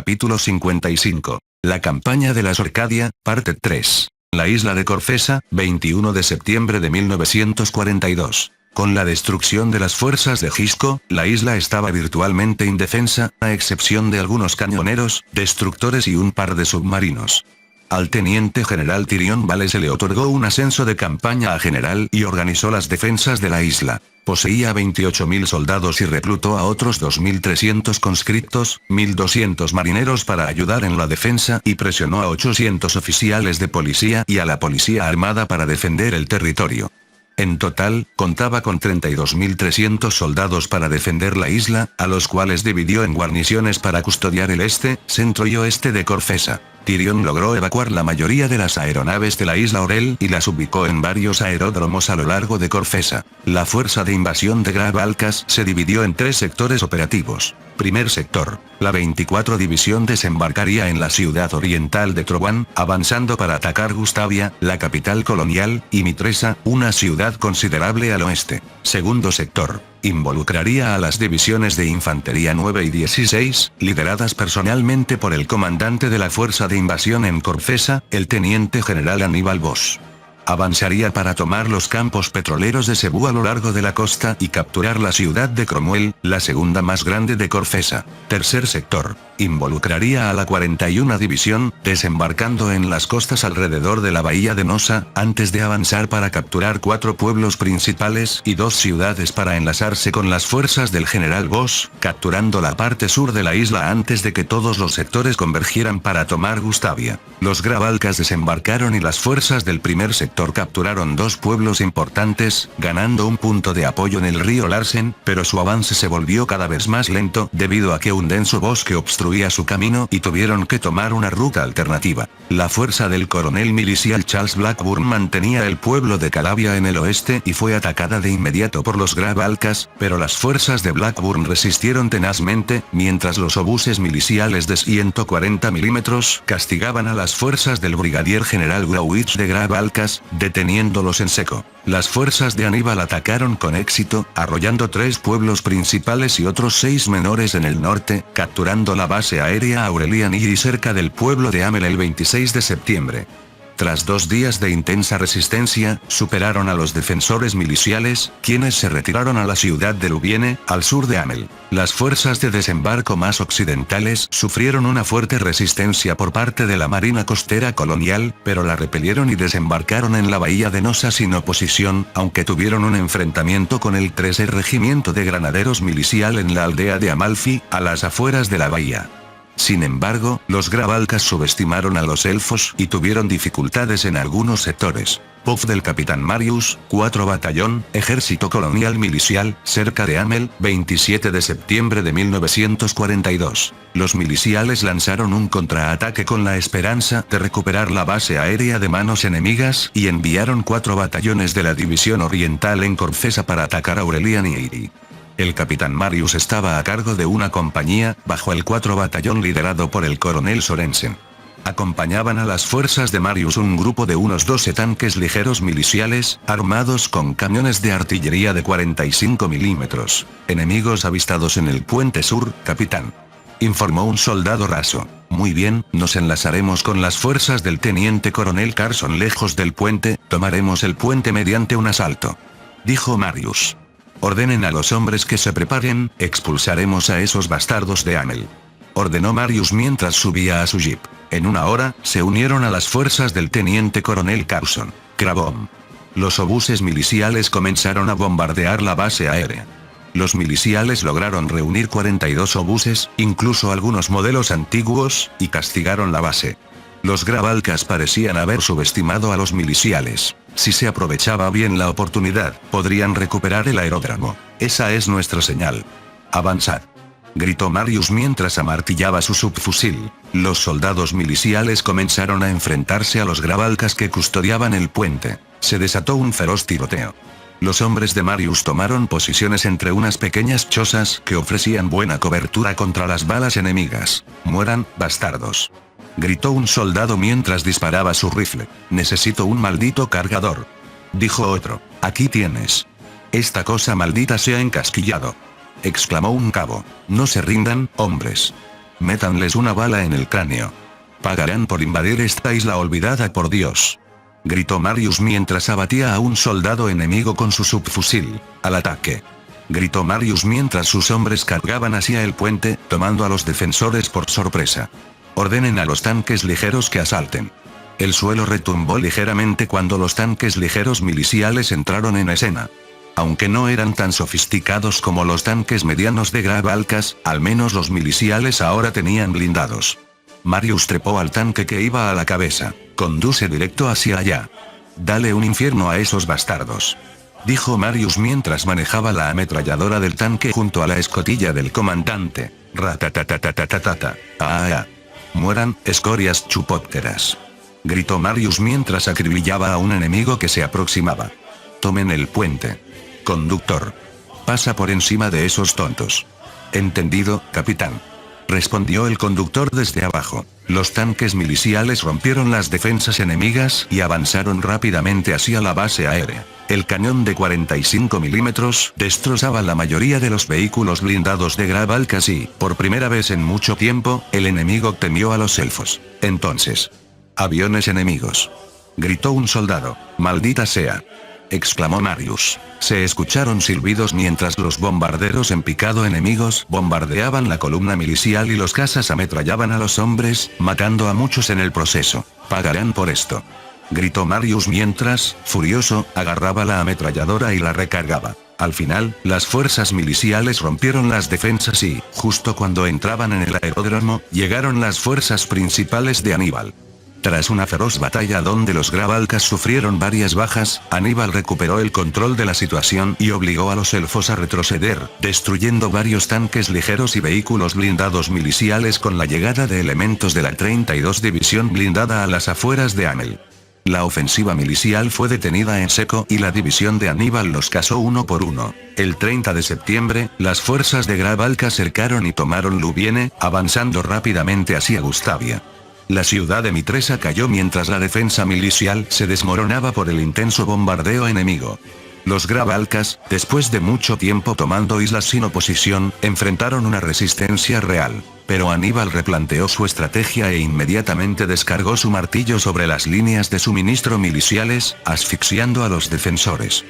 Capítulo 55. La campaña de las Orcadia, parte 3. La isla de Corfesa, 21 de septiembre de 1942. Con la destrucción de las fuerzas de Gisco, la isla estaba virtualmente indefensa, a excepción de algunos cañoneros, destructores y un par de submarinos. Al teniente general Tyrion Vale se le otorgó un ascenso de campaña a general y organizó las defensas de la isla. Poseía 28.000 soldados y reclutó a otros 2.300 conscriptos, 1.200 marineros para ayudar en la defensa y presionó a 800 oficiales de policía y a la policía armada para defender el territorio. En total, contaba con 32.300 soldados para defender la isla, a los cuales dividió en guarniciones para custodiar el este, centro y oeste de Corfesa. Tyrion logró evacuar la mayoría de las aeronaves de la isla Orel y las ubicó en varios aeródromos a lo largo de Corfesa. La fuerza de invasión de Graf Alcas se dividió en 3 sectores operativos. Primer sector. La 24 División desembarcaría en la ciudad oriental de Trovan, avanzando para atacar Gustavia, la capital colonial, y Mitresa, una ciudad considerable al oeste. Segundo sector. Involucraría a las divisiones de infantería 9 y 16, lideradas personalmente por el comandante de la fuerza de invasión en Corfesa, el teniente general Aníbal Bosch. Avanzaría para tomar los campos petroleros de Cebú a lo largo de la costa y capturar la ciudad de Cromwell, la segunda más grande de Corfesa. Tercer sector. Involucraría a la 41 División, desembarcando en las costas alrededor de la bahía de Nosa, antes de avanzar para capturar 4 pueblos principales y 2 ciudades para enlazarse con las fuerzas del general Bosch, capturando la parte sur de la isla antes de que todos los sectores convergieran para tomar Gustavia. Los Graf Alcas desembarcaron y las fuerzas del primer sector capturaron 2 pueblos importantes, ganando un punto de apoyo en el río Larsen, pero su avance se volvió cada vez más lento debido a que un denso bosque obstruía su camino y tuvieron que tomar una ruta alternativa. La fuerza del coronel milicial Charles Blackburn mantenía el pueblo de Calavia en el oeste y fue atacada de inmediato por los Graf Alcas, pero las fuerzas de Blackburn resistieron tenazmente, mientras los obuses miliciales de 140 milímetros castigaban a las fuerzas del brigadier general Grauwich de Graf Alcas, deteniéndolos en seco. Las fuerzas de Aníbal atacaron con éxito, arrollando 3 pueblos principales y otros 6 menores en el norte, capturando la base aérea Aurelian y cerca del pueblo de Amel el 26 de septiembre. Tras 2 días de intensa resistencia, superaron a los defensores miliciales, quienes se retiraron a la ciudad de Louviene, al sur de Amel. Las fuerzas de desembarco más occidentales sufrieron una fuerte resistencia por parte de la Marina Costera Colonial, pero la repelieron y desembarcaron en la bahía de Nosa sin oposición, aunque tuvieron un enfrentamiento con el 13 Regimiento de Granaderos Milicial en la aldea de Amalfi, a las afueras de la bahía. Sin embargo, los Graf Alcas subestimaron a los elfos y tuvieron dificultades en algunos sectores. POF del capitán Marius, 4 Batallón, Ejército Colonial Milicial, cerca de Amel, 27 de septiembre de 1942. Los miliciales lanzaron un contraataque con la esperanza de recuperar la base aérea de manos enemigas y enviaron 4 batallones de la División Oriental en Corfesa para atacar a Aurelian y Eyre. El capitán Marius estaba a cargo de una compañía, bajo el 4 Batallón liderado por el coronel Sorensen. Acompañaban a las fuerzas de Marius un grupo de unos 12 tanques ligeros miliciales, armados con cañones de artillería de 45 milímetros. Enemigos avistados en el puente sur, capitán. Informó un soldado raso. Muy bien, nos enlazaremos con las fuerzas del teniente coronel Carson lejos del puente, tomaremos el puente mediante un asalto. Dijo Marius. Ordenen a los hombres que se preparen, expulsaremos a esos bastardos de Amel. Ordenó Marius mientras subía a su jeep. En 1 hora, se unieron a las fuerzas del teniente coronel Carson. Crabom. Los obuses miliciales comenzaron a bombardear la base aérea. Los miliciales lograron reunir 42 obuses, incluso algunos modelos antiguos, y castigaron la base. Los Graf Alcas parecían haber subestimado a los miliciales. Si se aprovechaba bien la oportunidad, podrían recuperar el aeródromo. Esa es nuestra señal. Avanzad. Gritó Marius mientras amartillaba su subfusil. Los soldados miliciales comenzaron a enfrentarse a los Graf Alcas que custodiaban el puente. Se desató un feroz tiroteo. Los hombres de Marius tomaron posiciones entre unas pequeñas chozas que ofrecían buena cobertura contra las balas enemigas. Mueran, bastardos. Gritó un soldado mientras disparaba su rifle. Necesito un maldito cargador. Dijo otro. Aquí tienes. Esta cosa maldita se ha encasquillado. Exclamó un cabo. No se rindan, hombres. Métanles una bala en el cráneo. Pagarán por invadir esta isla olvidada por Dios. Gritó Marius mientras abatía a un soldado enemigo con su subfusil. Al ataque. Gritó Marius mientras sus hombres cargaban hacia el puente, tomando a los defensores por sorpresa. Ordenen a los tanques ligeros que asalten. El suelo retumbó ligeramente cuando los tanques ligeros miliciales entraron en escena. Aunque no eran tan sofisticados como los tanques medianos de Graf Alcas, al menos los miliciales ahora tenían blindados. Marius trepó al tanque que iba a la cabeza. Conduce directo hacia allá. Dale un infierno a esos bastardos. Dijo Marius mientras manejaba la ametralladora del tanque junto a la escotilla del comandante. Ratatatatatata. ¡Ah! Mueran, escorias chupópteras. Gritó Marius mientras acribillaba a un enemigo que se aproximaba. Tomen el puente. Conductor. Pasa por encima de esos tontos. Entendido, capitán. Respondió el conductor desde abajo. Los tanques miliciales rompieron las defensas enemigas y avanzaron rápidamente hacia la base aérea. El cañón de 45 milímetros destrozaba la mayoría de los vehículos blindados de Graf Alcas y, por primera vez en mucho tiempo, el enemigo temió a los elfos. Entonces. Aviones enemigos. Gritó un soldado. Maldita sea. Exclamó Marius. Se escucharon silbidos mientras los bombarderos en picado enemigos bombardeaban la columna milicial y los cazas ametrallaban a los hombres, matando a muchos en el proceso. Pagarán por esto. Gritó Marius mientras, furioso, agarraba la ametralladora y la recargaba. Al final, las fuerzas miliciales rompieron las defensas y, justo cuando entraban en el aeródromo, llegaron las fuerzas principales de Aníbal. Tras una feroz batalla donde los Graf Alcas sufrieron varias bajas, Aníbal recuperó el control de la situación y obligó a los elfos a retroceder, destruyendo varios tanques ligeros y vehículos blindados miliciales con la llegada de elementos de la 32 División blindada a las afueras de Amel. La ofensiva milicial fue detenida en seco y la división de Aníbal los cazó uno por uno. El 30 de septiembre, las fuerzas de Graf Alcas cercaron y tomaron Louviene, avanzando rápidamente hacia Gustavia. La ciudad de Mitresa cayó mientras la defensa milicial se desmoronaba por el intenso bombardeo enemigo. Los Graf Alcas, después de mucho tiempo tomando islas sin oposición, enfrentaron una resistencia real. Pero Aníbal replanteó su estrategia e inmediatamente descargó su martillo sobre las líneas de suministro miliciales, asfixiando a los defensores.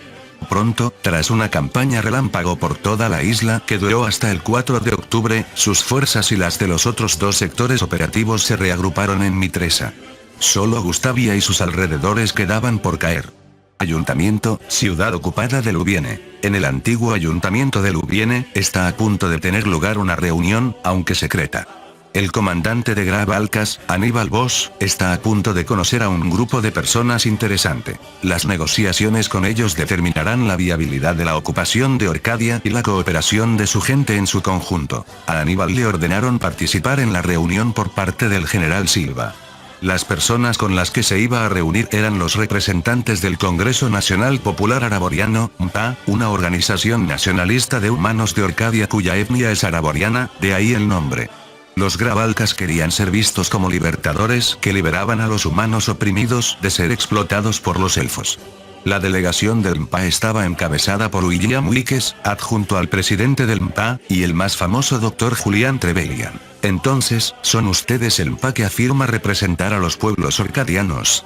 Pronto, tras una campaña relámpago por toda la isla que duró hasta el 4 de octubre, sus fuerzas y las de los otros dos sectores operativos se reagruparon en Mitresa. Solo Gustavia y sus alrededores quedaban por caer. Ayuntamiento, ciudad ocupada de Louviene. En el antiguo ayuntamiento de Louviene, está a punto de tener lugar una reunión, aunque secreta. El comandante de Graf Alcas, Aníbal Voss, está a punto de conocer a un grupo de personas interesante. Las negociaciones con ellos determinarán la viabilidad de la ocupación de Orcadia y la cooperación de su gente en su conjunto. A Aníbal le ordenaron participar en la reunión por parte del general Silva. Las personas con las que se iba a reunir eran los representantes del Congreso Nacional Popular Araboriano, MPA, una organización nacionalista de humanos de Orcadia cuya etnia es araboriana, de ahí el nombre. Los Graf Alcas querían ser vistos como libertadores que liberaban a los humanos oprimidos de ser explotados por los elfos. La delegación del MPA estaba encabezada por William Wilkes, adjunto al presidente del MPA, y el más famoso Dr. Julián Trevelyan. Entonces, ¿son ustedes el MPA que afirma representar a los pueblos orcadianos?,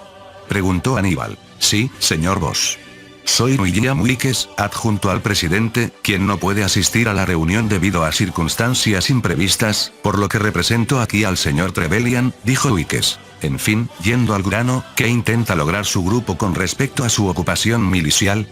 preguntó Aníbal. Sí, señor Voss. Soy William Wilkes, adjunto al presidente, quien no puede asistir a la reunión debido a circunstancias imprevistas, por lo que represento aquí al señor Trevelyan, dijo Wilkes. En fin, yendo al grano, ¿qué intenta lograr su grupo con respecto a su ocupación milicial?,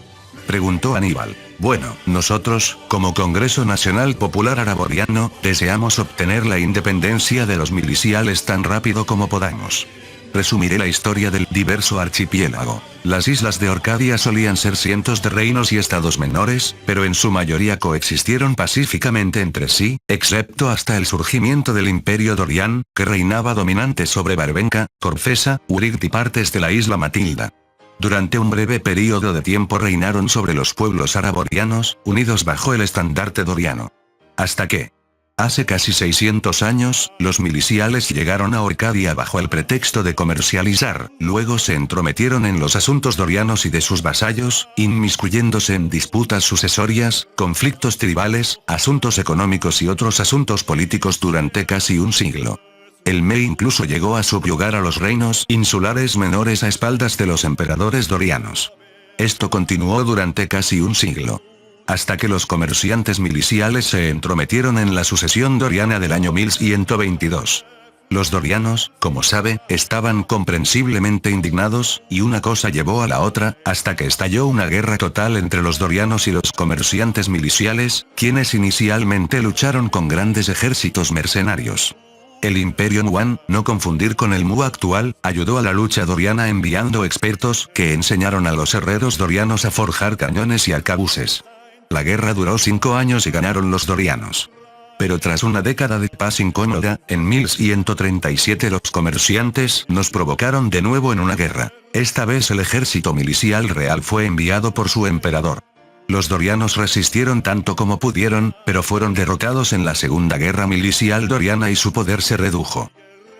preguntó Aníbal. Bueno, nosotros, como Congreso Nacional Popular Araboriano, deseamos obtener la independencia de los miliciales tan rápido como podamos. Resumiré la historia del diverso archipiélago. Las islas de Orcadia solían ser cientos de reinos y estados menores, pero en su mayoría coexistieron pacíficamente entre sí, excepto hasta el surgimiento del Imperio Dorian, que reinaba dominante sobre Barbenca, Corfesa, Urict y partes de la isla Matilda. Durante un breve período de tiempo reinaron sobre los pueblos araborianos, unidos bajo el estandarte doriano. Hasta que, Hace casi 600 años, los miliciales llegaron a Orcadia bajo el pretexto de comercializar, luego se entrometieron en los asuntos dorianos y de sus vasallos, inmiscuyéndose en disputas sucesorias, conflictos tribales, asuntos económicos y otros asuntos políticos durante casi un siglo. El Me incluso llegó a subyugar a los reinos insulares menores a espaldas de los emperadores dorianos. Esto continuó durante casi un siglo. Hasta que los comerciantes miliciales se entrometieron en la sucesión doriana del año 1122. Los dorianos, como sabe, estaban comprensiblemente indignados, y una cosa llevó a la otra, hasta que estalló una guerra total entre los dorianos y los comerciantes miliciales, quienes inicialmente lucharon con grandes ejércitos mercenarios. El Imperio Yuan, no confundir con el Mu actual, ayudó a la lucha doriana enviando expertos que enseñaron a los herreros dorianos a forjar cañones y arcabuces. La guerra duró 5 años y ganaron los dorianos. Pero tras una década de paz incómoda, en 1137 los comerciantes nos provocaron de nuevo en una guerra. Esta vez el ejército milicial real fue enviado por su emperador. Los dorianos resistieron tanto como pudieron, pero fueron derrotados en la Segunda Guerra Milicial Doriana y su poder se redujo.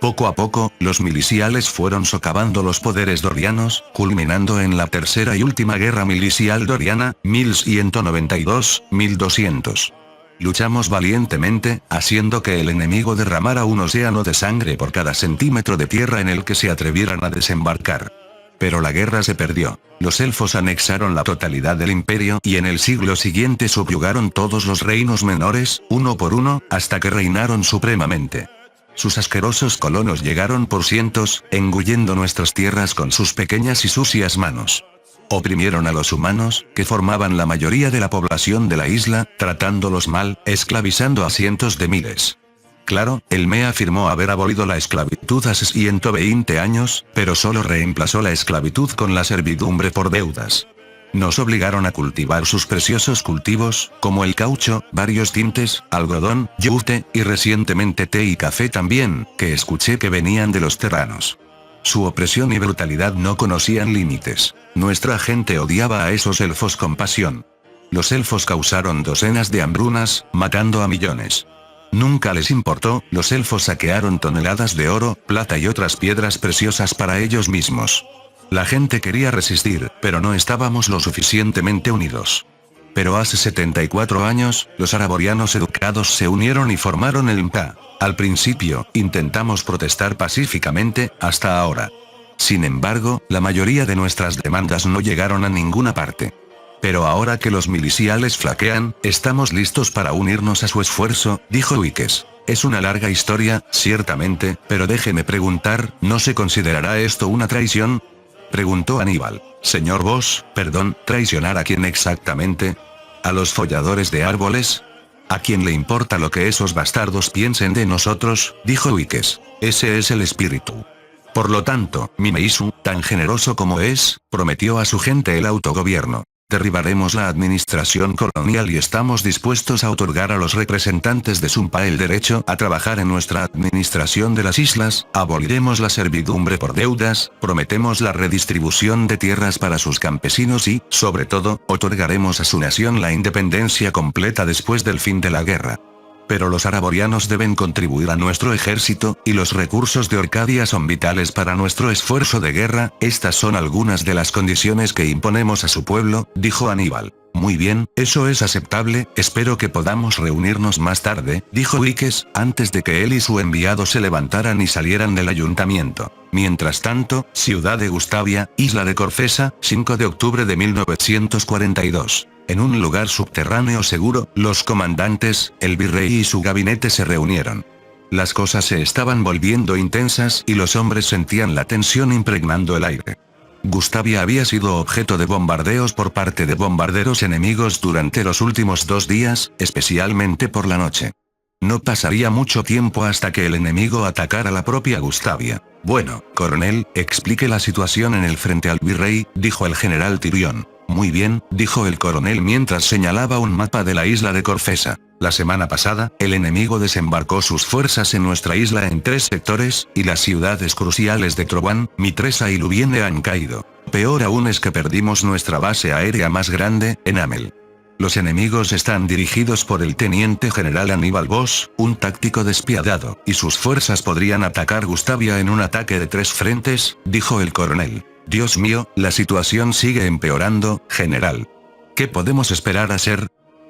Poco a poco, los miliciales fueron socavando los poderes dorianos, culminando en la tercera y última guerra milicial doriana, 1192-1200. Luchamos valientemente, haciendo que el enemigo derramara un océano de sangre por cada centímetro de tierra en el que se atrevieran a desembarcar. Pero la guerra se perdió. Los elfos anexaron la totalidad del imperio y en el siglo siguiente subyugaron todos los reinos menores, uno por uno, hasta que reinaron supremamente. Sus asquerosos colonos llegaron por cientos, engullendo nuestras tierras con sus pequeñas y sucias manos. Oprimieron a los humanos, que formaban la mayoría de la población de la isla, tratándolos mal, esclavizando a cientos de miles. Claro, el Me afirmó haber abolido la esclavitud hace 120 años, pero solo reemplazó la esclavitud con la servidumbre por deudas. Nos obligaron a cultivar sus preciosos cultivos, como el caucho, varios tintes, algodón, yute, y recientemente té y café también, que escuché que venían de los terranos. Su opresión y brutalidad no conocían límites. Nuestra gente odiaba a esos elfos con pasión. Los elfos causaron docenas de hambrunas, matando a millones. Nunca les importó, los elfos saquearon toneladas de oro, plata y otras piedras preciosas para ellos mismos. La gente quería resistir, pero no estábamos lo suficientemente unidos. Pero hace 74 años, los araborianos educados se unieron y formaron el MPA. Al principio, intentamos protestar pacíficamente, hasta ahora. Sin embargo, la mayoría de nuestras demandas no llegaron a ninguna parte. Pero ahora que los miliciales flaquean, estamos listos para unirnos a su esfuerzo, dijo Wikes. Es una larga historia, ciertamente, pero déjeme preguntar, ¿no se considerará esto una traición? Preguntó Aníbal. Señor Boss, perdón, ¿traicionar a quién exactamente? ¿A los folladores de árboles? ¿A quién le importa lo que esos bastardos piensen de nosotros? Dijo Wikes. Ese es el espíritu. Por lo tanto, Mimeisu, tan generoso como es, prometió a su gente el autogobierno. Derribaremos la administración colonial y estamos dispuestos a otorgar a los representantes de Sumpa el derecho a trabajar en nuestra administración de las islas, aboliremos la servidumbre por deudas, prometemos la redistribución de tierras para sus campesinos y, sobre todo, otorgaremos a su nación la independencia completa después del fin de la guerra. Pero los araborianos deben contribuir a nuestro ejército, y los recursos de Orcadia son vitales para nuestro esfuerzo de guerra. Estas son algunas de las condiciones que imponemos a su pueblo, dijo Aníbal. Muy bien, eso es aceptable, espero que podamos reunirnos más tarde, dijo Wikes, antes de que él y su enviado se levantaran y salieran del ayuntamiento. Mientras tanto, Ciudad de Gustavia, Isla de Corfesa, 5 de octubre de 1942. En un lugar subterráneo seguro, los comandantes, el virrey y su gabinete se reunieron. Las cosas se estaban volviendo intensas y los hombres sentían la tensión impregnando el aire. Gustavia había sido objeto de bombardeos por parte de bombarderos enemigos durante los últimos 2 días, especialmente por la noche. No pasaría mucho tiempo hasta que el enemigo atacara la propia Gustavia. Bueno, coronel, explique la situación en el frente al virrey, dijo el general Tyrion. Muy bien, dijo el coronel mientras señalaba un mapa de la isla de Corfesa. La semana pasada, el enemigo desembarcó sus fuerzas en nuestra isla en 3 sectores, y las ciudades cruciales de Trovan, Mitresa y Luviene han caído. Peor aún es que perdimos nuestra base aérea más grande, en Amel. Los enemigos están dirigidos por el teniente general Aníbal Bosch, un táctico despiadado, y sus fuerzas podrían atacar Gustavia en un ataque de 3 frentes, dijo el coronel. Dios mío, la situación sigue empeorando, general. ¿Qué podemos esperar hacer?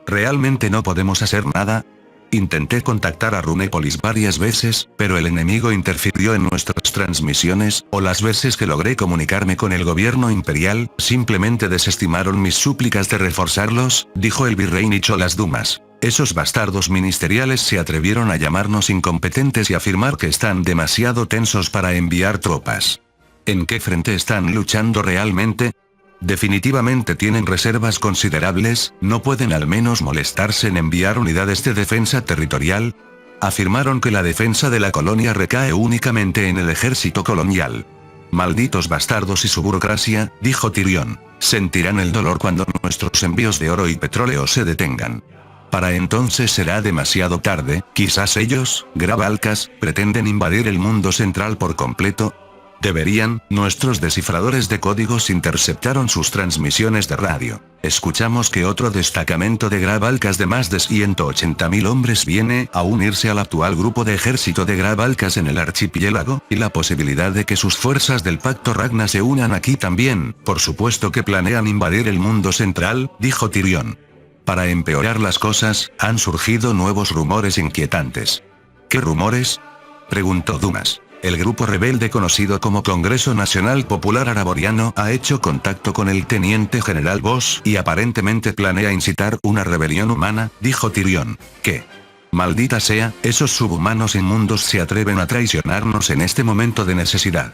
¿Realmente no podemos hacer nada? Intenté contactar a Runépolis varias veces, pero el enemigo interfirió en nuestras transmisiones, o las veces que logré comunicarme con el gobierno imperial, simplemente desestimaron mis súplicas de reforzarlos, dijo el virrey Nicholas Dumas. Esos bastardos ministeriales se atrevieron a llamarnos incompetentes y afirmar que están demasiado tensos para enviar tropas. ¿En qué frente están luchando realmente? Definitivamente tienen reservas considerables, ¿no pueden al menos molestarse en enviar unidades de defensa territorial? Afirmaron que la defensa de la colonia recae únicamente en el ejército colonial. Malditos bastardos y su burocracia, dijo Tyrion. Sentirán el dolor cuando nuestros envíos de oro y petróleo se detengan. Para entonces será demasiado tarde, quizás ellos, Gravalcas, pretenden invadir el mundo central por completo. Deberían, nuestros descifradores de códigos interceptaron sus transmisiones de radio. Escuchamos que otro destacamento de Gravalcas de más de 180.000 hombres viene a unirse al actual grupo de ejército de Gravalcas en el archipiélago, y la posibilidad de que sus fuerzas del Pacto Ragna se unan aquí también, por supuesto que planean invadir el mundo central, dijo Tyrion. Para empeorar las cosas, han surgido nuevos rumores inquietantes. ¿Qué rumores?, preguntó Dumas. El grupo rebelde conocido como Congreso Nacional Popular Araboriano ha hecho contacto con el teniente general Bosch y aparentemente planea incitar una rebelión humana, dijo Tyrion. ¿Qué? Maldita sea, esos subhumanos inmundos se atreven a traicionarnos en este momento de necesidad.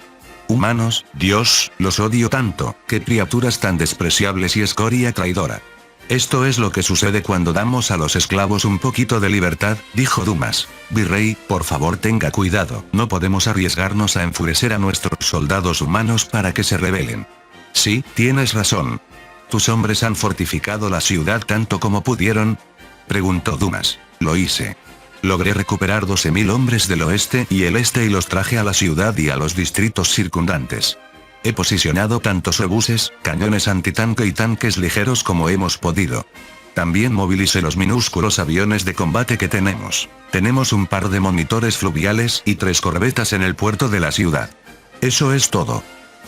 Humanos, Dios, los odio tanto, qué criaturas tan despreciables y escoria traidora. Esto es lo que sucede cuando damos a los esclavos un poquito de libertad, dijo Dumas. Virrey, por favor tenga cuidado, no podemos arriesgarnos a enfurecer a nuestros soldados humanos para que se rebelen. Sí, tienes razón. ¿Tus hombres han fortificado la ciudad tanto como pudieron?, preguntó Dumas. Lo hice. Logré recuperar 12.000 hombres del oeste y el este y los traje a la ciudad y a los distritos circundantes. He posicionado tantos obuses, cañones antitanque y tanques ligeros como hemos podido. También movilicé los minúsculos aviones de combate que tenemos. Tenemos un par de monitores fluviales y 3 corbetas en el puerto de la ciudad. Eso es todo.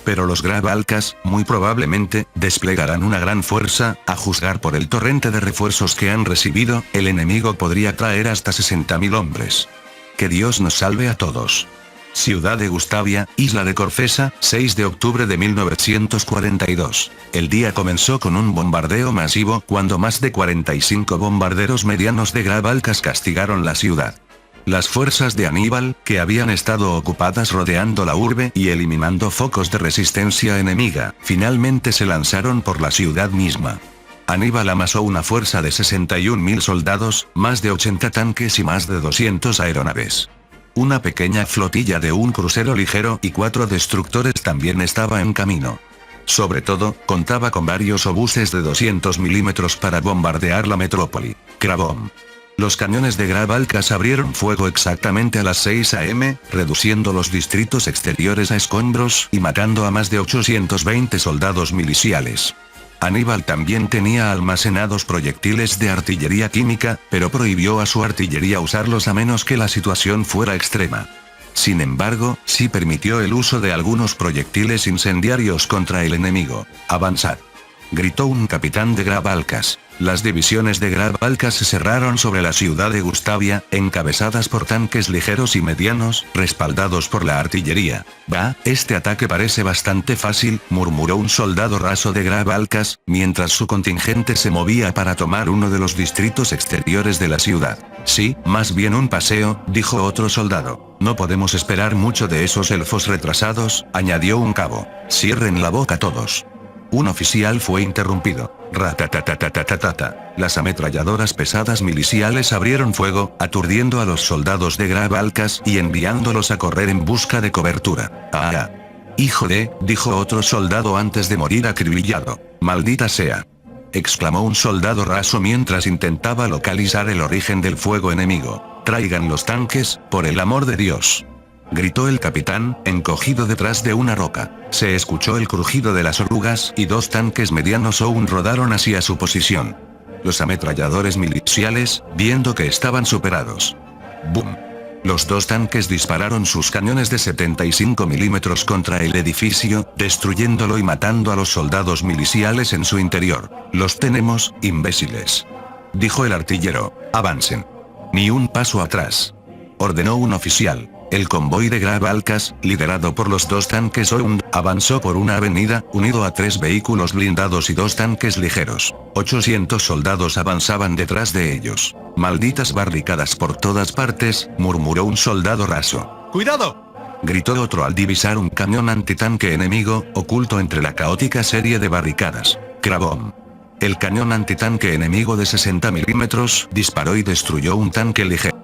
Pero los Gravalcas, muy probablemente, desplegarán una gran fuerza, a juzgar por el torrente de refuerzos que han recibido, el enemigo podría traer hasta 60.000 hombres. Que Dios nos salve a todos. Ciudad de Gustavia, isla de Corfesa, 6 de octubre de 1942. El día comenzó con un bombardeo masivo cuando más de 45 bombarderos medianos de Gravalcas castigaron la ciudad. Las fuerzas de Aníbal, que habían estado ocupadas rodeando la urbe y eliminando focos de resistencia enemiga, finalmente se lanzaron por la ciudad misma. Aníbal amasó una fuerza de 61.000 soldados, más de 80 tanques y más de 200 aeronaves. Una pequeña flotilla de un crucero ligero y 4 destructores también estaba en camino. Sobre todo, contaba con varios obuses de 200 milímetros para bombardear la metrópoli. Krabom. Los cañones de Gravalcas abrieron fuego exactamente a las 6 am, reduciendo los distritos exteriores a escombros y matando a más de 820 soldados miliciales. Aníbal también tenía almacenados proyectiles de artillería química, pero prohibió a su artillería usarlos a menos que la situación fuera extrema. Sin embargo, sí permitió el uso de algunos proyectiles incendiarios contra el enemigo. «Avanzad», gritó un capitán de Gravalcas. Las divisiones de Gravalcas se cerraron sobre la ciudad de Gustavia, encabezadas por tanques ligeros y medianos, respaldados por la artillería. «Bah, este ataque parece bastante fácil», murmuró un soldado raso de Gravalcas, mientras su contingente se movía para tomar uno de los distritos exteriores de la ciudad. «Sí, más bien un paseo», dijo otro soldado. «No podemos esperar mucho de esos elfos retrasados», añadió un cabo. «Cierren la boca todos». Un oficial fue interrumpido. Ratatatatatatatata. Las ametralladoras pesadas miliciales abrieron fuego, aturdiendo a los soldados de Gravalcas y enviándolos a correr en busca de cobertura. «¡Ah! Hijo de», dijo otro soldado antes de morir acribillado. «Maldita sea», exclamó un soldado raso mientras intentaba localizar el origen del fuego enemigo. «Traigan los tanques, por el amor de Dios», gritó el capitán, encogido detrás de una roca. Se escuchó el crujido de las orugas y 2 tanques medianos aún rodaron hacia su posición. Los ametralladores miliciales, viendo que estaban superados. ¡Bum! Los dos tanques dispararon sus cañones de 75 milímetros contra el edificio, destruyéndolo y matando a los soldados miliciales en su interior. «Los tenemos, imbéciles», dijo el artillero. «Avancen. Ni un paso atrás», ordenó un oficial. El convoy de Grab Alcas, liderado por los dos tanques OUND, avanzó por una avenida, unido a 3 vehículos blindados y 2 tanques ligeros. 800 soldados avanzaban detrás de ellos. «Malditas barricadas por todas partes», murmuró un soldado raso. ¡Cuidado!, gritó otro al divisar un cañón antitanque enemigo, oculto entre la caótica serie de barricadas. «Crabom». El cañón antitanque enemigo de 60 milímetros disparó y destruyó un tanque ligero.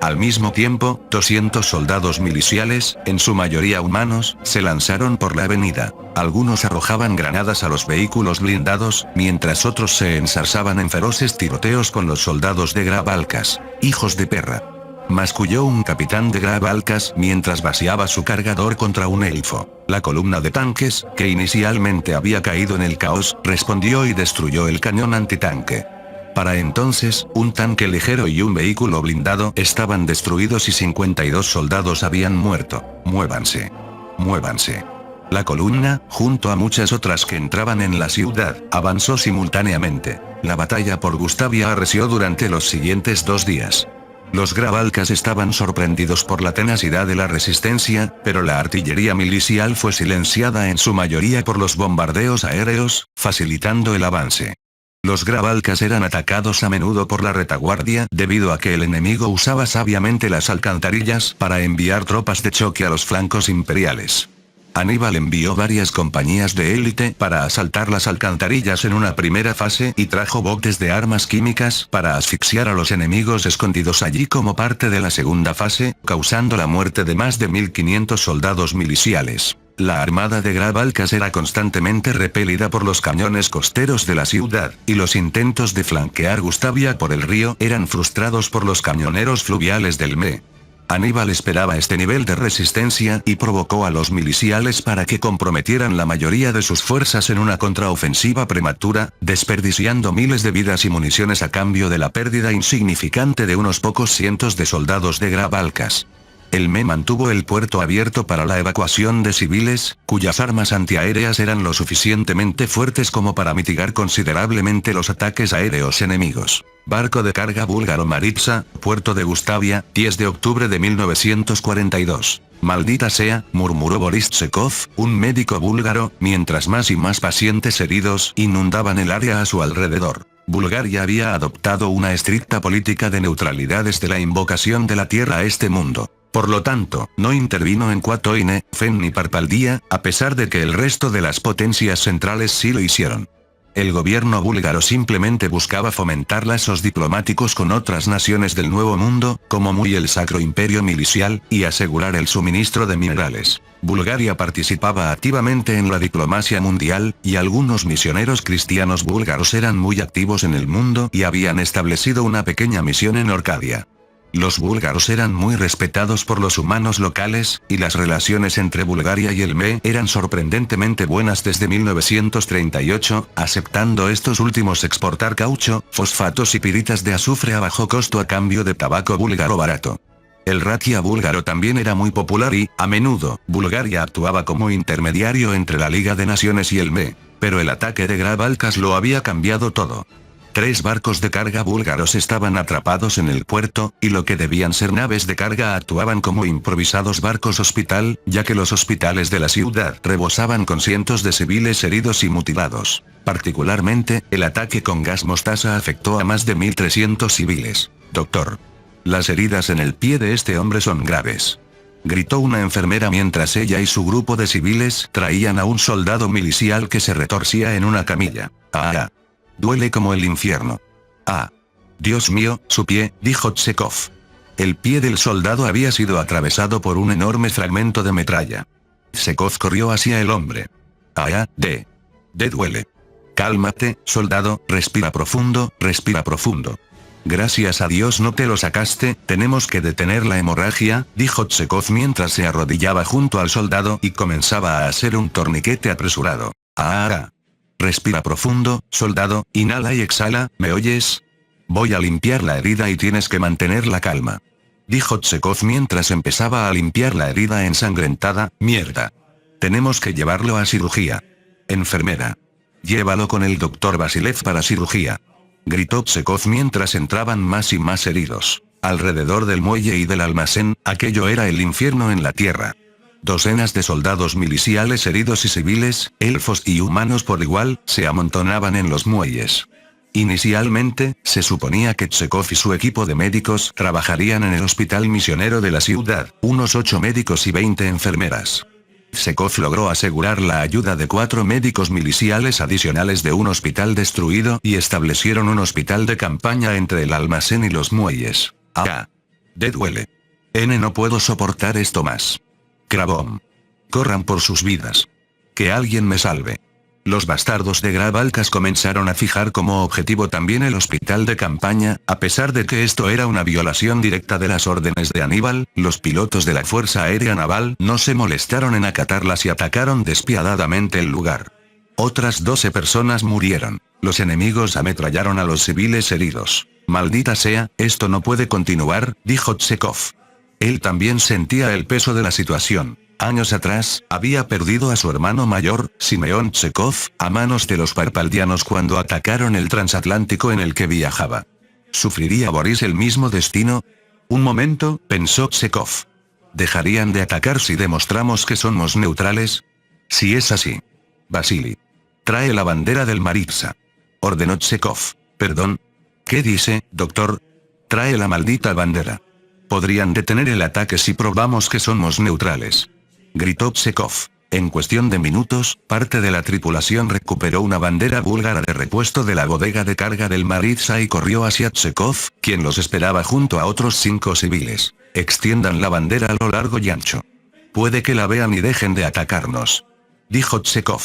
Al mismo tiempo, 200 soldados miliciales, en su mayoría humanos, se lanzaron por la avenida. Algunos arrojaban granadas a los vehículos blindados, mientras otros se ensarzaban en feroces tiroteos con los soldados de Grab Alcas. «Hijos de perra», masculló un capitán de Grab Alcas mientras vaciaba su cargador contra un elfo. La columna de tanques, que inicialmente había caído en el caos, respondió y destruyó el cañón antitanque. Para entonces, un tanque ligero y un vehículo blindado estaban destruidos y 52 soldados habían muerto. «Muévanse. Muévanse». La columna, junto a muchas otras que entraban en la ciudad, avanzó simultáneamente. La batalla por Gustavia arreció durante los siguientes 2 días. Los Grab Alcas estaban sorprendidos por la tenacidad de la resistencia, pero la artillería milicial fue silenciada en su mayoría por los bombardeos aéreos, facilitando el avance. Los Grab Alcas eran atacados a menudo por la retaguardia debido a que el enemigo usaba sabiamente las alcantarillas para enviar tropas de choque a los flancos imperiales. Aníbal envió varias compañías de élite para asaltar las alcantarillas en una primera fase y trajo botes de armas químicas para asfixiar a los enemigos escondidos allí como parte de la segunda fase, causando la muerte de más de 1500 soldados miliciales. La armada de Grab Alcas era constantemente repelida por los cañones costeros de la ciudad, y los intentos de flanquear Gustavia por el río eran frustrados por los cañoneros fluviales del ME. Aníbal esperaba este nivel de resistencia y provocó a los miliciales para que comprometieran la mayoría de sus fuerzas en una contraofensiva prematura, desperdiciando miles de vidas y municiones a cambio de la pérdida insignificante de unos pocos cientos de soldados de Grab Alcas. El ME mantuvo el puerto abierto para la evacuación de civiles, cuyas armas antiaéreas eran lo suficientemente fuertes como para mitigar considerablemente los ataques aéreos enemigos. Barco de carga búlgaro Maritsa, puerto de Gustavia, 10 de octubre de 1942. «Maldita sea», murmuró Boris Tsekov, un médico búlgaro, mientras más y más pacientes heridos inundaban el área a su alrededor. Bulgaria había adoptado una estricta política de neutralidad desde la invocación de la tierra a este mundo. Por lo tanto, no intervino en Kuatoine, Fen ni Parpaldía, a pesar de que el resto de las potencias centrales sí lo hicieron. El gobierno búlgaro simplemente buscaba fomentar lazos diplomáticos con otras naciones del Nuevo Mundo, como muy el Sacro Imperio Milicial, y asegurar el suministro de minerales. Bulgaria participaba activamente en la diplomacia mundial, y algunos misioneros cristianos búlgaros eran muy activos en el mundo y habían establecido una pequeña misión en Orcadia. Los búlgaros eran muy respetados por los humanos locales, y las relaciones entre Bulgaria y el ME eran sorprendentemente buenas desde 1938, aceptando estos últimos exportar caucho, fosfatos y piritas de azufre a bajo costo a cambio de tabaco búlgaro barato. El rakia búlgaro también era muy popular y, a menudo, Bulgaria actuaba como intermediario entre la Liga de Naciones y el ME, pero el ataque de Grab Alcas lo había cambiado todo. 3 barcos de carga búlgaros estaban atrapados en el puerto, y lo que debían ser naves de carga actuaban como improvisados barcos hospital, ya que los hospitales de la ciudad rebosaban con cientos de civiles heridos y mutilados. Particularmente, el ataque con gas mostaza afectó a más de 1300 civiles. «Doctor. Las heridas en el pie de este hombre son graves», gritó una enfermera mientras ella y su grupo de civiles traían a un soldado milicial que se retorcía en una camilla. «Ah. Duele como el infierno». «Ah. Dios mío, su pie», dijo Tsekov. El pie del soldado había sido atravesado por un enorme fragmento de metralla. Tsekov corrió hacia el hombre. «Ah, de duele. Cálmate, soldado, respira profundo, respira profundo». «Gracias a Dios no te lo sacaste, tenemos que detener la hemorragia», dijo Tsekov mientras se arrodillaba junto al soldado y comenzaba a hacer un torniquete apresurado. «Ah. Respira profundo, soldado, inhala y exhala, ¿me oyes? Voy a limpiar la herida y tienes que mantener la calma. Dijo Tsekov mientras empezaba a limpiar la herida ensangrentada. Mierda. Tenemos que llevarlo a cirugía. Enfermera. Llévalo con el doctor Vasilev para cirugía. Gritó Tsekov mientras entraban más y más heridos. Alrededor del muelle y del almacén, aquello era el infierno en la tierra. Docenas de soldados miliciales heridos y civiles, elfos y humanos por igual, se amontonaban en los muelles. Inicialmente, se suponía que Tsekov y su equipo de médicos trabajarían en el hospital misionero de la ciudad, unos 8 médicos y 20 enfermeras. Tsekov logró asegurar la ayuda de 4 médicos miliciales adicionales de un hospital destruido y establecieron un hospital de campaña entre el almacén y los muelles. ¡Ah! ¡De duele! No puedo soportar esto más. Krabom. Corran por sus vidas. Que alguien me salve. Los bastardos de Grabalkas comenzaron a fijar como objetivo también el hospital de campaña, a pesar de que esto era una violación directa de las órdenes de Aníbal, los pilotos de la Fuerza Aérea Naval no se molestaron en acatarlas y atacaron despiadadamente el lugar. Otras 12 personas murieron. Los enemigos ametrallaron a los civiles heridos. Maldita sea, esto no puede continuar, dijo Tsekov. Él también sentía el peso de la situación. Años atrás, había perdido a su hermano mayor, Simeón Tsekov, a manos de los parpaldianos cuando atacaron el transatlántico en el que viajaba. ¿Sufriría Boris el mismo destino? Un momento, pensó Tsekov. ¿Dejarían de atacar si demostramos que somos neutrales? Si es así. Vasily. Trae la bandera del Maritsa. Ordenó Tsekov. ¿Perdón? ¿Qué dice, doctor? Trae la maldita bandera. Podrían detener el ataque si probamos que somos neutrales. Gritó Tsekov. En cuestión de minutos, parte de la tripulación recuperó una bandera búlgara de repuesto de la bodega de carga del Maritsa y corrió hacia Tsekov, quien los esperaba junto a otros 5 civiles. Extiendan la bandera a lo largo y ancho. Puede que la vean y dejen de atacarnos. Dijo Tsekov.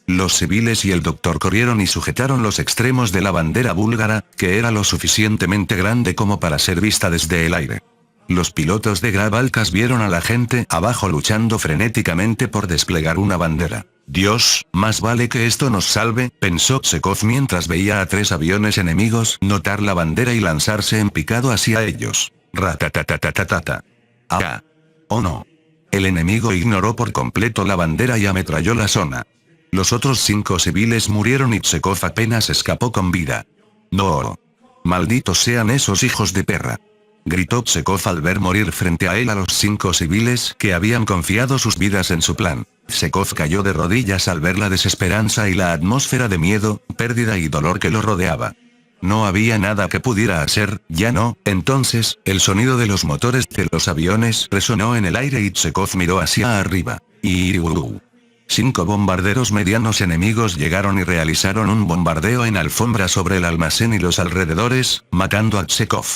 Los civiles y el doctor corrieron y sujetaron los extremos de la bandera búlgara, que era lo suficientemente grande como para ser vista desde el aire. Los pilotos de Grabalkas vieron a la gente abajo luchando frenéticamente por desplegar una bandera. Dios, más vale que esto nos salve, pensó Tsekov mientras veía a 3 aviones enemigos notar la bandera y lanzarse en picado hacia ellos. Ratatatatata. ¡Ah! ¡Oh no! El enemigo ignoró por completo la bandera y ametralló la zona. Los otros 5 civiles murieron y Tsekov apenas escapó con vida. ¡No! ¡Malditos sean esos hijos de perra! Gritó Tsekov al ver morir frente a él a los 5 civiles que habían confiado sus vidas en su plan. Tsekov cayó de rodillas al ver la desesperanza y la atmósfera de miedo, pérdida y dolor que lo rodeaba. No había nada que pudiera hacer, ya no. Entonces, el sonido de los motores de los aviones resonó en el aire y Tsekov miró hacia arriba. 5 bombarderos medianos enemigos llegaron y realizaron un bombardeo en alfombra sobre el almacén y los alrededores, matando a Tsekov.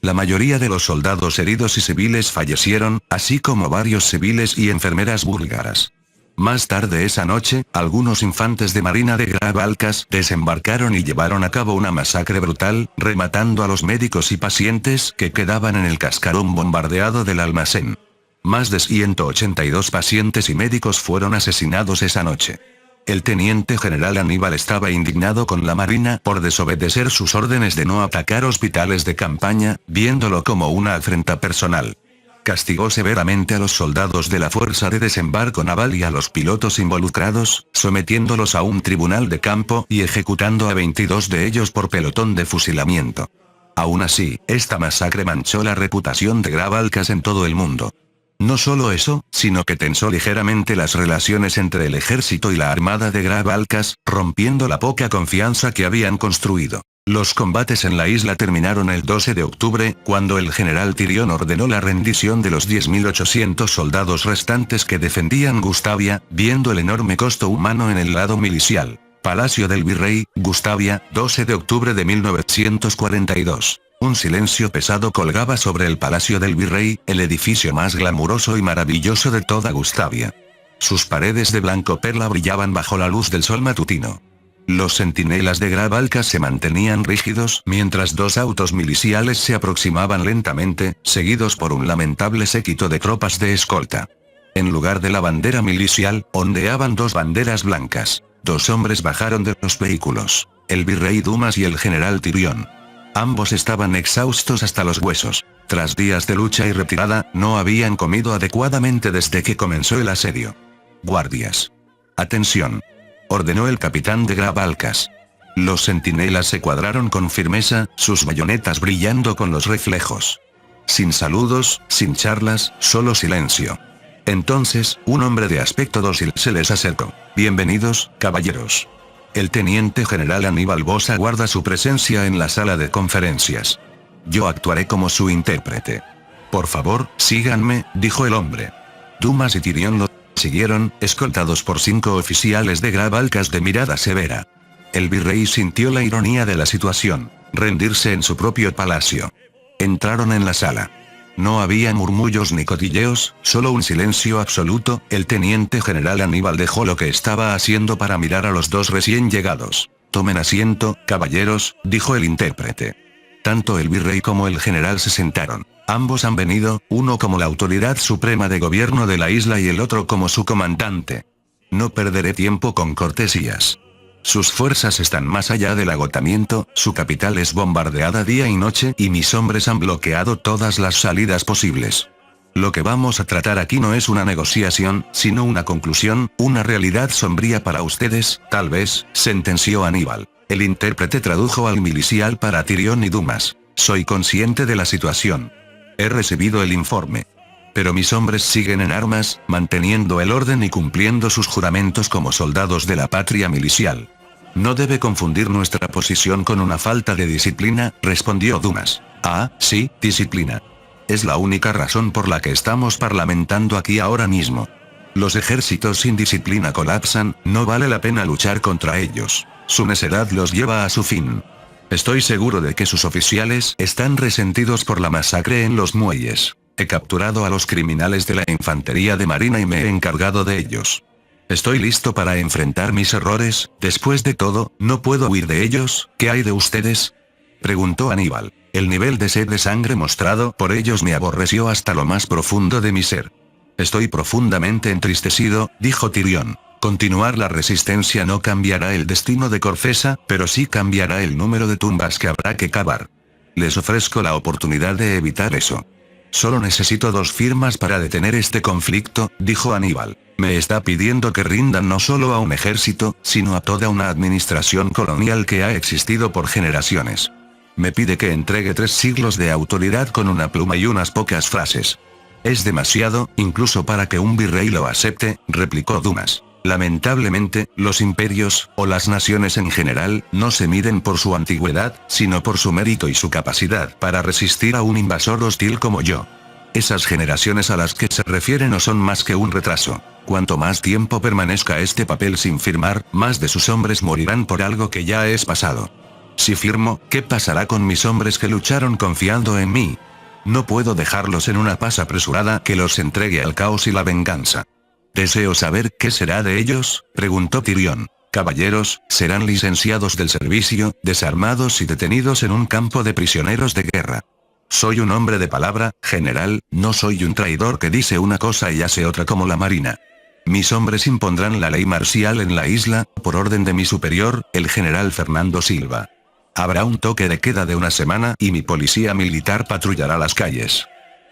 La mayoría de los soldados heridos y civiles fallecieron, así como varios civiles y enfermeras búlgaras. Más tarde esa noche, algunos infantes de marina de Grabalkas desembarcaron y llevaron a cabo una masacre brutal, rematando a los médicos y pacientes que quedaban en el cascarón bombardeado del almacén. Más de 182 pacientes y médicos fueron asesinados esa noche. El teniente general Aníbal estaba indignado con la marina por desobedecer sus órdenes de no atacar hospitales de campaña, viéndolo como una afrenta personal. Castigó severamente a los soldados de la Fuerza de Desembarco Naval y a los pilotos involucrados, sometiéndolos a un tribunal de campo y ejecutando a 22 de ellos por pelotón de fusilamiento. Aún así, esta masacre manchó la reputación de Grabalkas en todo el mundo. No solo eso, sino que tensó ligeramente las relaciones entre el ejército y la armada de Grabalkas, rompiendo la poca confianza que habían construido. Los combates en la isla terminaron el 12 de octubre, cuando el general Tyrion ordenó la rendición de los 10.800 soldados restantes que defendían Gustavia, viendo el enorme costo humano en el lado milicial. Palacio del Virrey, Gustavia, 12 de octubre de 1942. Un silencio pesado colgaba sobre el Palacio del Virrey, el edificio más glamuroso y maravilloso de toda Gustavia. Sus paredes de blanco perla brillaban bajo la luz del sol matutino. Los centinelas de Grabalkas se mantenían rígidos mientras 2 autos miliciales se aproximaban lentamente, seguidos por un lamentable séquito de tropas de escolta. En lugar de la bandera milicial, ondeaban dos banderas blancas. Dos hombres bajaron de los vehículos, el virrey Dumas y el general Tyrion. Ambos estaban exhaustos hasta los huesos. Tras días de lucha y retirada, no habían comido adecuadamente desde que comenzó el asedio. Guardias. Atención. Ordenó el capitán de Grabalcas. Los centinelas se cuadraron con firmeza, sus bayonetas brillando con los reflejos. Sin saludos, sin charlas, solo silencio. Entonces, un hombre de aspecto dócil se les acercó. Bienvenidos, caballeros. El teniente general Aníbal Bossa guarda su presencia en la sala de conferencias. Yo actuaré como su intérprete. Por favor, síganme, dijo el hombre. Dumas y Tyrion lo siguieron, escoltados por 5 oficiales de Grabalcas de mirada severa. El virrey sintió la ironía de la situación, rendirse en su propio palacio. Entraron en la sala. No había murmullos ni cotilleos, solo un silencio absoluto. El teniente general Aníbal dejó lo que estaba haciendo para mirar a los dos recién llegados. Tomen asiento, caballeros, dijo el intérprete. Tanto el virrey como el general se sentaron. Ambos han venido, uno como la autoridad suprema de gobierno de la isla y el otro como su comandante. No perderé tiempo con cortesías. Sus fuerzas están más allá del agotamiento, su capital es bombardeada día y noche y mis hombres han bloqueado todas las salidas posibles. Lo que vamos a tratar aquí no es una negociación, sino una conclusión, una realidad sombría para ustedes, tal vez, sentenció Aníbal. El intérprete tradujo al milicial para Tyrion y Dumas. Soy consciente de la situación. He recibido el informe. Pero mis hombres siguen en armas, manteniendo el orden y cumpliendo sus juramentos como soldados de la patria milicial. No debe confundir nuestra posición con una falta de disciplina, respondió Dumas. Ah, sí, disciplina. Es la única razón por la que estamos parlamentando aquí ahora mismo. Los ejércitos sin disciplina colapsan, no vale la pena luchar contra ellos. Su necedad los lleva a su fin. Estoy seguro de que sus oficiales están resentidos por la masacre en los muelles. He capturado a los criminales de la infantería de marina y me he encargado de ellos. Estoy listo para enfrentar mis errores, después de todo, ¿no puedo huir de ellos? ¿Qué hay de ustedes?, preguntó Aníbal. El nivel de sed de sangre mostrado por ellos me aborreció hasta lo más profundo de mi ser. Estoy profundamente entristecido, dijo Tyrion. Continuar la resistencia no cambiará el destino de Corfesa, pero sí cambiará el número de tumbas que habrá que cavar. Les ofrezco la oportunidad de evitar eso. Solo necesito 2 firmas para detener este conflicto, dijo Aníbal. Me está pidiendo que rindan no solo a un ejército, sino a toda una administración colonial que ha existido por generaciones. Me pide que entregue 3 siglos de autoridad con una pluma y unas pocas frases. Es demasiado, incluso para que un virrey lo acepte, replicó Dumas. Lamentablemente, los imperios, o las naciones en general, no se miden por su antigüedad, sino por su mérito y su capacidad para resistir a un invasor hostil como yo. Esas generaciones a las que se refiere no son más que un retraso. Cuanto más tiempo permanezca este papel sin firmar, más de sus hombres morirán por algo que ya es pasado. Si firmo, ¿qué pasará con mis hombres que lucharon confiando en mí? No puedo dejarlos en una paz apresurada que los entregue al caos y la venganza. «Deseo saber qué será de ellos», preguntó Tyrion. «Caballeros, serán licenciados del servicio, desarmados y detenidos en un campo de prisioneros de guerra. Soy un hombre de palabra, general, no soy un traidor que dice una cosa y hace otra como la marina. Mis hombres impondrán la ley marcial en la isla, por orden de mi superior, el general Fernando Silva. Habrá un toque de queda de 1 semana y mi policía militar patrullará las calles.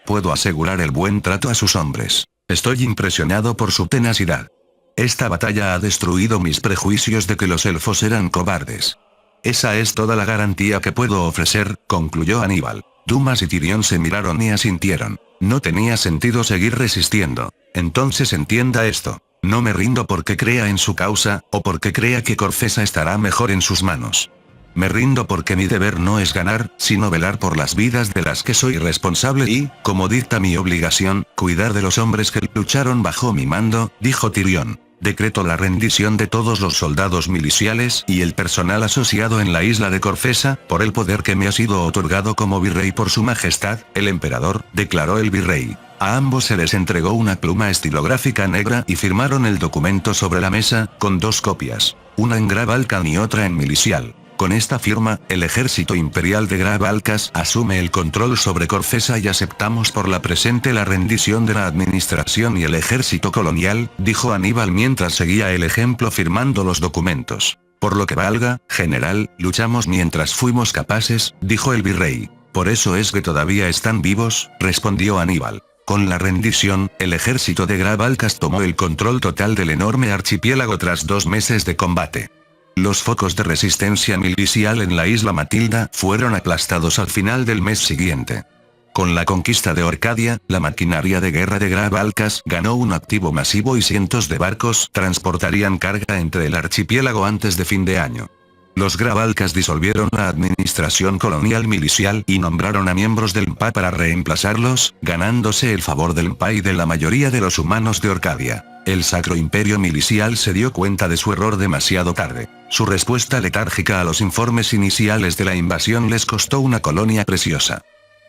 Puedo asegurar el buen trato a sus hombres. Estoy impresionado por su tenacidad. Esta batalla ha destruido mis prejuicios de que los elfos eran cobardes. Esa es toda la garantía que puedo ofrecer», concluyó Aníbal. Dumas y Tyrion se miraron y asintieron. No tenía sentido seguir resistiendo. Entonces entienda esto. No me rindo porque crea en su causa, o porque crea que Corfesa estará mejor en sus manos. Me rindo porque mi deber no es ganar, sino velar por las vidas de las que soy responsable y, como dicta mi obligación, cuidar de los hombres que lucharon bajo mi mando, dijo Tyrion. Decreto la rendición de todos los soldados miliciales y el personal asociado en la isla de Corfesa, por el poder que me ha sido otorgado como virrey por su majestad, el emperador, declaró el virrey. A ambos se les entregó una pluma estilográfica negra y firmaron el documento sobre la mesa, con 2 copias. Una en Grabalcan y otra en milicial. Con esta firma, el ejército imperial de Graf Alcas asume el control sobre Corfesa y aceptamos por la presente la rendición de la administración y el ejército colonial, dijo Aníbal mientras seguía el ejemplo firmando los documentos. Por lo que valga, general, luchamos mientras fuimos capaces, dijo el virrey. Por eso es que todavía están vivos, respondió Aníbal. Con la rendición, el ejército de Graf Alcas tomó el control total del enorme archipiélago tras 2 meses de combate. Los focos de resistencia milicial en la isla Matilda fueron aplastados al final del mes siguiente. Con la conquista de Orcadia, la maquinaria de guerra de Graf Alcas ganó un activo masivo y cientos de barcos transportarían carga entre el archipiélago antes de fin de año. Los Graf Alcas disolvieron la administración colonial milicial y nombraron a miembros del MPA para reemplazarlos, ganándose el favor del MPA y de la mayoría de los humanos de Orcadia. El Sacro Imperio Milicial se dio cuenta de su error demasiado tarde. Su respuesta letárgica a los informes iniciales de la invasión les costó una colonia preciosa.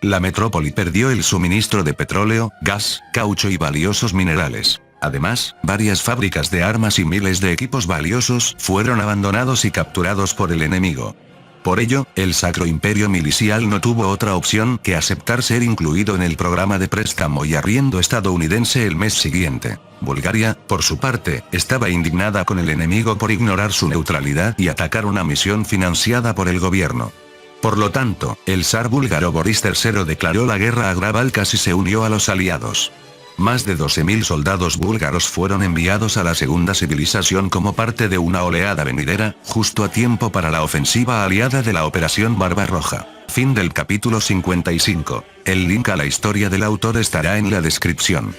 La metrópoli perdió el suministro de petróleo, gas, caucho y valiosos minerales. Además, varias fábricas de armas y miles de equipos valiosos fueron abandonados y capturados por el enemigo. Por ello, el Sacro Imperio Milicial no tuvo otra opción que aceptar ser incluido en el programa de préstamo y arriendo estadounidense el mes siguiente. Bulgaria, por su parte, estaba indignada con el enemigo por ignorar su neutralidad y atacar una misión financiada por el gobierno. Por lo tanto, el zar búlgaro Boris III declaró la guerra a Graf Alcas y se unió a los aliados. Más de 12.000 soldados búlgaros fueron enviados a la segunda civilización como parte de una oleada venidera, justo a tiempo para la ofensiva aliada de la Operación Barbarroja. Fin del capítulo 55. El link a la historia del autor estará en la descripción.